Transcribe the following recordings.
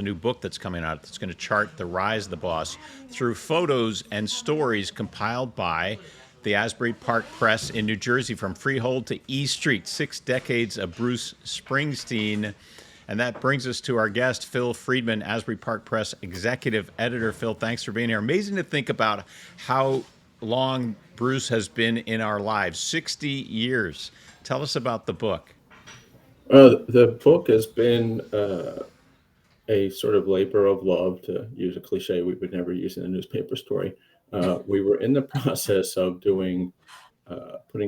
a new book that's coming out that's going to chart the rise of the boss through photos and stories compiled by the Asbury Park Press in New Jersey, from Freehold to E Street, 6 decades of Bruce Springsteen. And that brings us to our guest, Phil Freedman, Asbury Park Press executive editor. Phil, thanks for being here. Amazing to think about how long Bruce has been in our lives, 60 years. Tell us about the book. The book has been a sort of labor of love, to use a cliche we would never use in a newspaper story. We were in the process of putting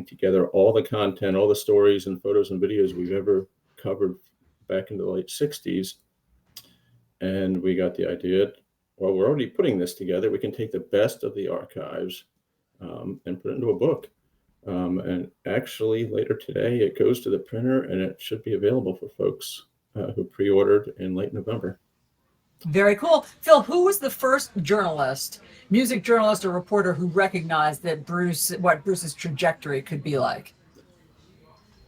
together all the content, all the stories and photos and videos we've ever covered back in the late 60s. And we got the idea, well, we're already putting this together. We can take the best of the archives and put it into a book. And actually, later today, it goes to the printer, and it should be available for folks who pre-ordered in late November. Very cool. Phil, who was the first music journalist or reporter who recognized that what Bruce's trajectory could be like?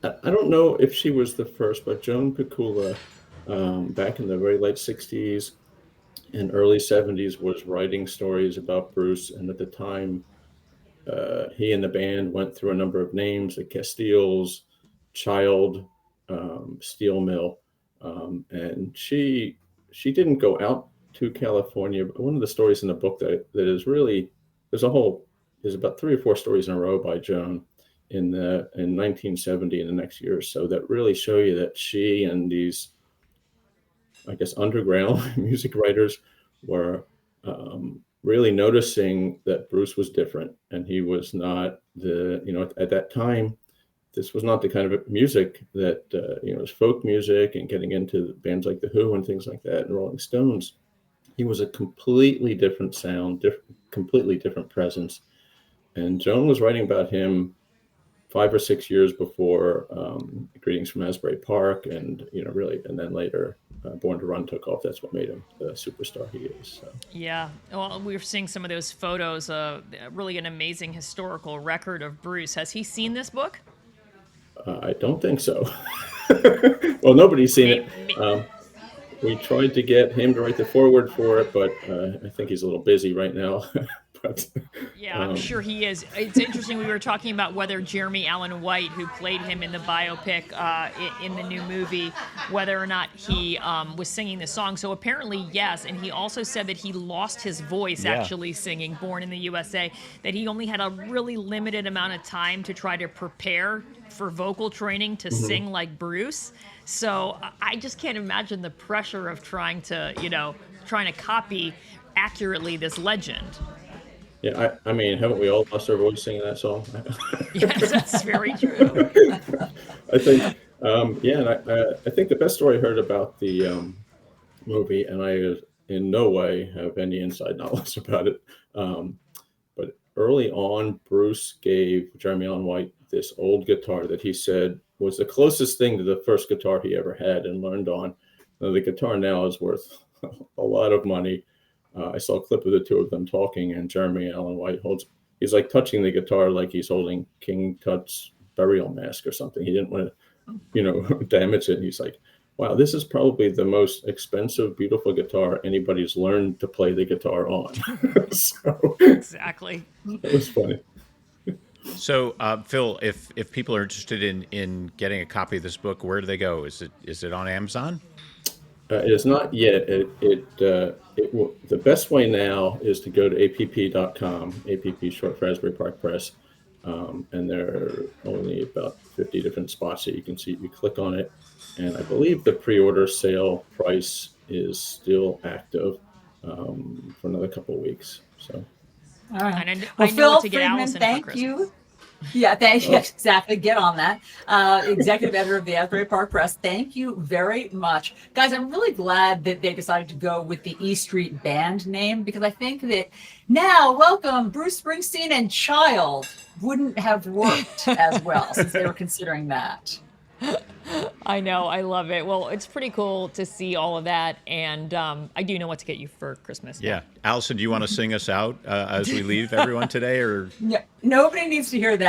I don't know if she was the first, but Joan Pikula, back in the very late 60s and early 70s, was writing stories about Bruce. And at the time, he and the band went through a number of names: the Castiles, Child, Steel Mill. And she didn't go out to California. But one of the stories in the book that is really, there's about 3 or 4 stories in a row by Joan in 1970 and the next year or so that really show you that she and these, I guess, underground music writers were really noticing that Bruce was different, and he was not at that time, this was not the kind of music that, was folk music and getting into bands like The Who and things like that and Rolling Stones. He was a completely different sound, completely different presence. And Joan was writing about him 5 or 6 years before Greetings from Asbury Park, and really, and then later Born to Run took off. That's what made him the superstar he is. So. Yeah, well, we were seeing some of those photos. Really an amazing historical record of Bruce. Has he seen this book? I don't think so. Well, nobody's seen it. We tried to get him to write the foreword for it, but I think he's a little busy right now. Yeah, I'm sure he is. It's interesting. We were talking about whether Jeremy Allen White, who played him in the biopic in the new movie, whether or not he was singing the song. So apparently, yes. And he also said that he lost his voice actually singing Born in the USA, that he only had a really limited amount of time to try to prepare for vocal training to sing like Bruce. So I just can't imagine the pressure of trying to copy accurately this legend. Yeah, I mean, haven't we all lost our voice singing that song? Yes, that's very true. I think, and I think the best story I heard about the movie, and I in no way have any inside knowledge about it, but early on, Bruce gave Jeremy Allen White this old guitar that he said was the closest thing to the first guitar he ever had and learned on. Now, the guitar now is worth a lot of money. I saw a clip of the two of them talking, and Jeremy Allen White he's like touching the guitar like he's holding King Tut's burial mask or something. He didn't want to, damage it. And he's like, wow, this is probably the most expensive, beautiful guitar anybody's learned to play the guitar on. So, exactly. It was funny. So, Phil, if people are interested in getting a copy of this book, where do they go? Is it on Amazon? It is not yet. The best way now is to go to app.com, app short for Asbury Park Press, and there are only about 50 different spots that you can see. You click on it, and I believe the pre-order sale price is still active for another couple of weeks. So, all right. And well, Phil to get Freedman, Allison thank you. Yeah, thank you. Exactly. Get on that. Executive editor of the Asbury Park Press. Thank you very much. Guys, I'm really glad that they decided to go with the E Street band name, because I think that now, welcome, Bruce Springsteen and Child wouldn't have worked as well since they were considering that. I know. I love it. Well, it's pretty cool to see all of that. And I do know what to get you for Christmas. Yeah. Allison, do you want to sing us out as we leave everyone today? Or Yeah, nobody needs to hear that.